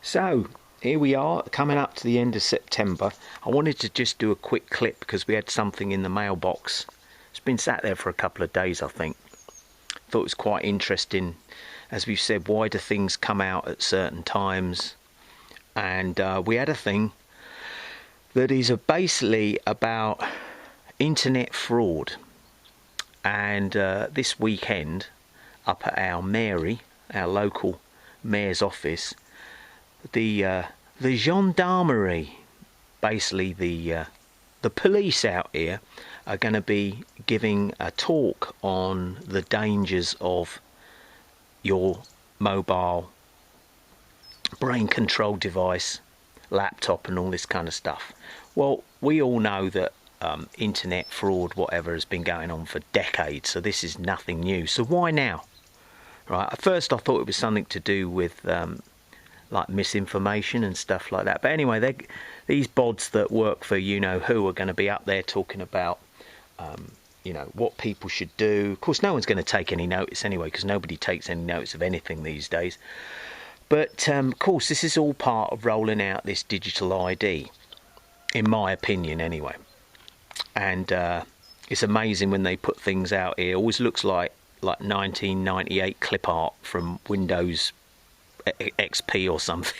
So here we are, coming up to the end of September. I wanted to just do a quick clip because we had something in the mailbox. It's been sat there for a couple of days, I think. Thought it was quite interesting. As we've said, why do things come out at certain times? And we had a thing that is basically about internet fraud. And this weekend, up at our mairie, our local mayor's office, the gendarmerie, basically the police out here, are going to be giving a talk on the dangers of your mobile brain control device, laptop and all this kind of stuff. Well, we all know that internet fraud, whatever, has been going on for decades, so this is nothing new. So why now? Right, at first I thought it was something to do with like misinformation and stuff like that. But anyway, these bods that work for you know who are going to be up there talking about you know, what people should do. Of course, no one's going to take any notice anyway, because nobody takes any notice of anything these days. But of course, this is all part of rolling out this digital ID, in my opinion anyway. And it's amazing when they put things out here. It always looks like 1998 clip art from Windows XP or something.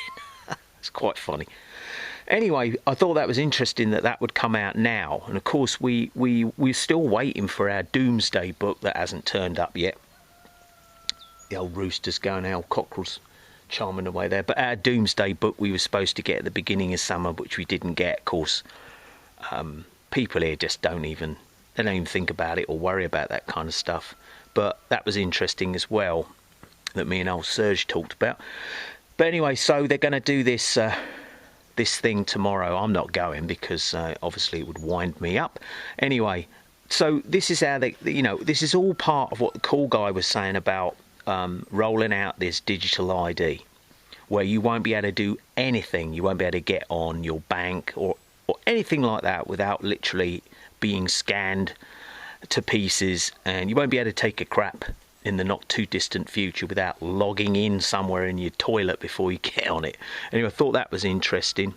It's quite funny. Anyway, I thought that was interesting that would come out now. And of course, we're still waiting for our Doomsday book that hasn't turned up yet. The old rooster's going, our cockerel's charming away there. But our Doomsday book we were supposed to get at the beginning of summer, which we didn't get. Of course, people here just don't even think about it or worry about that kind of stuff. But that was interesting as well, that me and old Serge talked about. But anyway, so they're going to do this this thing tomorrow. I'm not going because obviously it would wind me up. Anyway, so this is how they, you know, this is all part of what the cool guy was saying about rolling out this digital ID, where you won't be able to do anything. You won't be able to get on your bank or anything like that without literally being scanned to pieces, and you won't be able to take a crap in the not too distant future without logging in somewhere in your toilet before you get on it. Anyway, I thought that was interesting.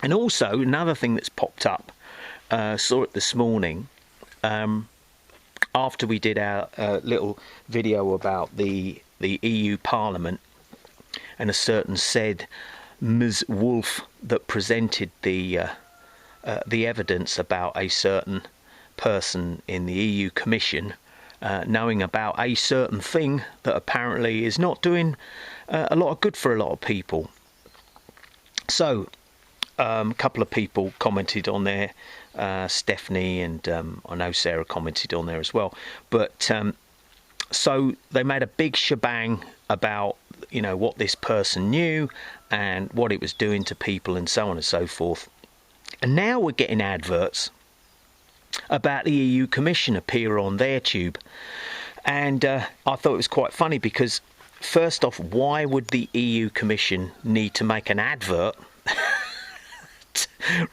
And also another thing that's popped up, saw it this morning, after we did our little video about the EU Parliament and a certain said Ms. Wolf that presented the evidence about a certain person in the EU Commission knowing about a certain thing that apparently is not doing a lot of good for a lot of people. So a couple of people commented on there, Stephanie and I know Sarah commented on there as well. But so they made a big shebang about, you know, what this person knew and what it was doing to people and so on and so forth. And now we're getting adverts about the EU Commission appear on their tube. And I thought it was quite funny because, first off, why would the EU Commission need to make an advert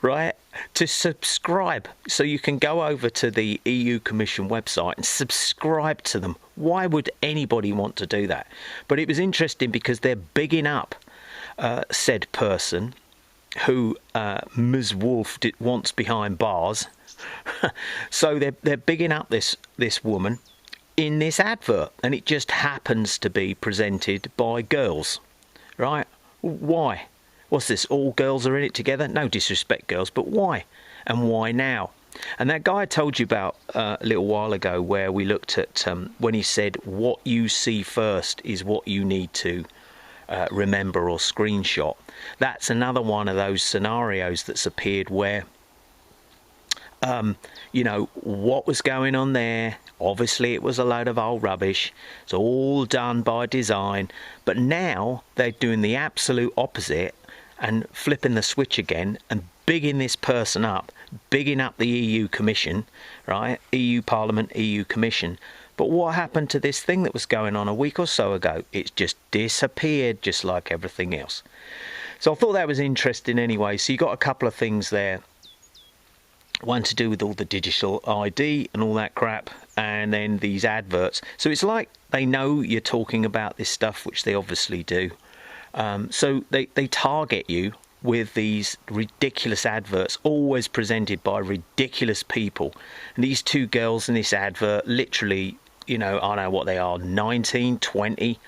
right, to subscribe? So you can go over to the EU Commission website and subscribe to them. Why would anybody want to do that? But it was interesting because they're bigging up said person who Ms. Wolf wants behind bars. So they're bigging up this woman in this advert, and it just happens to be presented by girls, right? Why? What's this? All girls are in it together? No disrespect, girls, but why? And why now? And that guy I told you about a little while ago, where we looked at when he said what you see first is what you need to remember or screenshot. That's another one of those scenarios that's appeared where you know, what was going on there? Obviously it was a load of old rubbish. It's all done by design. But now they're doing the absolute opposite and flipping the switch again and bigging this person up, bigging up the EU Commission, right? EU Parliament, EU Commission. But what happened to this thing that was going on a week or so ago? It's just disappeared, just like everything else. So I thought that was interesting anyway. So you got a couple of things there. One to do with all the digital ID and all that crap, and then these adverts. So it's like they know you're talking about this stuff, which they obviously do. So they target you with these ridiculous adverts, always presented by ridiculous people. And these two girls in this advert, literally, you know, I don't know what they are, 19, 20,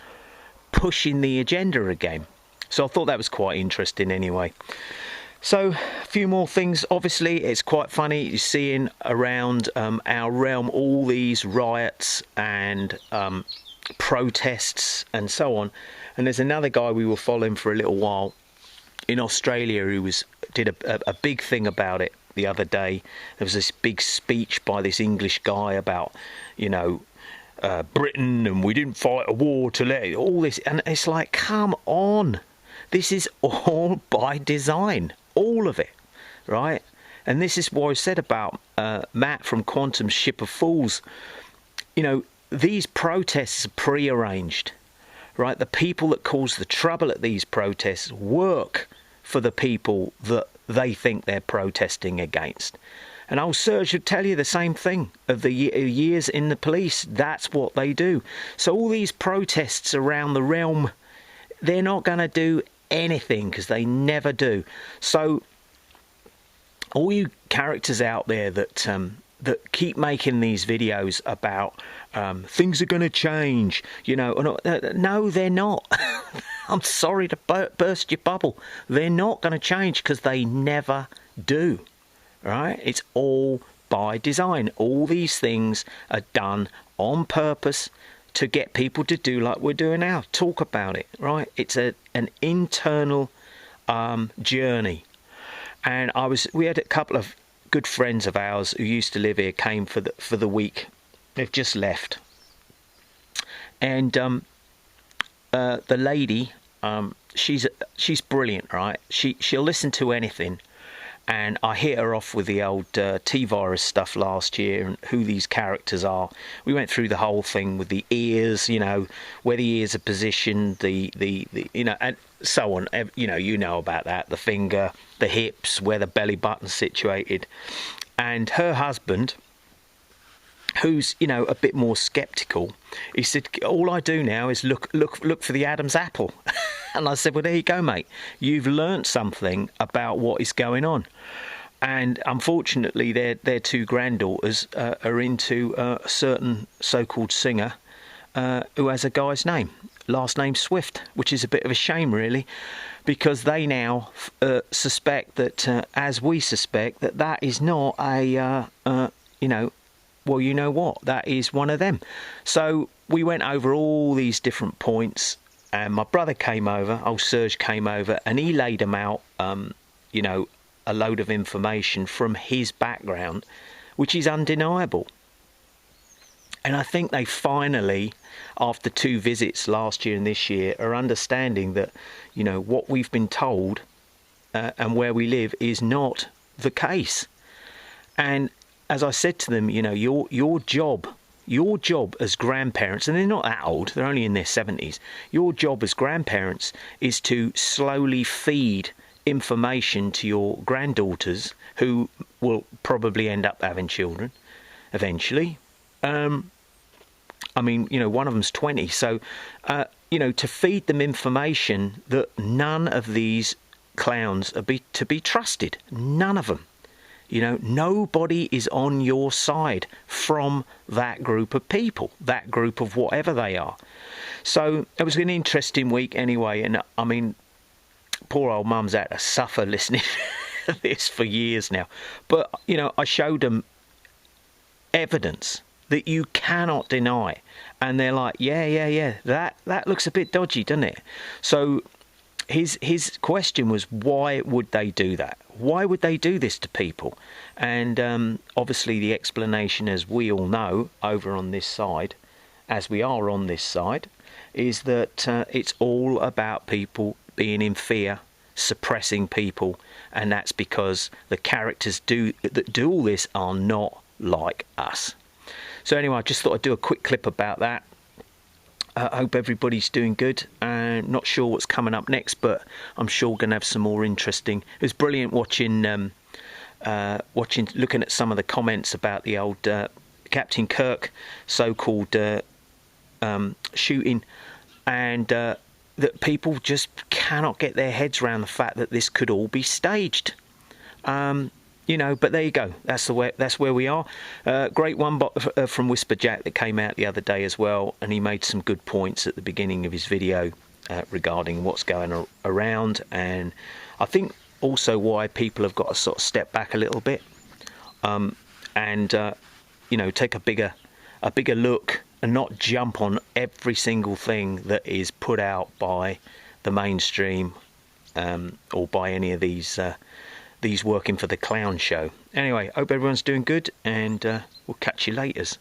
pushing the agenda again. So I thought that was quite interesting anyway. So a few more things. Obviously, it's quite funny. You're seeing around our realm all these riots and protests and so on. And there's another guy we were following for a little while in Australia who did a big thing about it the other day. There was this big speech by this English guy about, you know, Britain, and we didn't fight a war to let all this. And it's like, come on. This is all by design. All of it, right? And this is what I said about Matt from Quantum's Ship of Fools. You know, these protests are pre-arranged, right? The people that cause the trouble at these protests work for the people that they think they're protesting against. And old Serge would tell you the same thing of the years in the police. That's what they do. So all these protests around the realm, they're not going to do anything, because they never do. So all you characters out there that keep making these videos about things are going to change, you know, no, they're not. I'm sorry to burst your bubble. They're not going to change, because they never do. Right? It's all by design. All these things are done on purpose to get people to do like we're doing now. Talk about it, right? It's an internal journey. And we had a couple of good friends of ours who used to live here came for the week. They've just left. And the lady, she's brilliant, right? She'll listen to anything. And I hit her off with the old T-virus stuff last year and who these characters are. We went through the whole thing with the ears, you know, where the ears are positioned, the you know, and so on. You know about that. The finger, the hips, where the belly button's situated. And her husband, who's, you know, a bit more sceptical, he said, all I do now is look for the Adam's apple. And I said, well, there you go, mate. You've learnt something about what is going on. And unfortunately, their two granddaughters are into a certain so-called singer who has a guy's name, last name Swift, which is a bit of a shame, really, because they now suspect that, as we suspect, that is not a, you know, well, you know what, that is one of them. So we went over all these different points. And my brother came over, old Serge came over, and he laid them out, you know, a load of information from his background, which is undeniable. And I think they finally, after 2 visits last year and this year, are understanding that, you know, what we've been told and where we live is not the case. And as I said to them, you know, your job as grandparents, and they're not that old, they're only in their 70s, your job as grandparents is to slowly feed information to your granddaughters, who will probably end up having children eventually. I mean, you know, one of them's 20, so, you know, to feed them information that none of these clowns are to be trusted. None of them. You know, nobody is on your side from that group of people, that group of whatever they are. So it was an interesting week anyway. And I mean, poor old mum's had to suffer listening to this for years now. But, you know, I showed them evidence that you cannot deny. And they're like, yeah, that looks a bit dodgy, doesn't it? So his question was, why would they do that? Why would they do this to people? And obviously the explanation, as we all know over on this side, as we are on this side, is that it's all about people being in fear, suppressing people, and that's because the characters that do all this are not like us. So anyway, I just thought I'd do a quick clip about that. I hope everybody's doing good. Not sure what's coming up next, but I'm sure we're going to have some more interesting. It was brilliant watching, looking at some of the comments about the old Captain Kirk so-called shooting, and that people just cannot get their heads around the fact that this could all be staged. You know, but there you go. That's where we are. Great one from Whisper Jack that came out the other day as well, and he made some good points at the beginning of his video regarding what's going around, and I think also why people have got to sort of step back a little bit, and you know, take a bigger look and not jump on every single thing that is put out by the mainstream or by any of these working for the clown show. Anyway, hope everyone's doing good, and we'll catch you laters.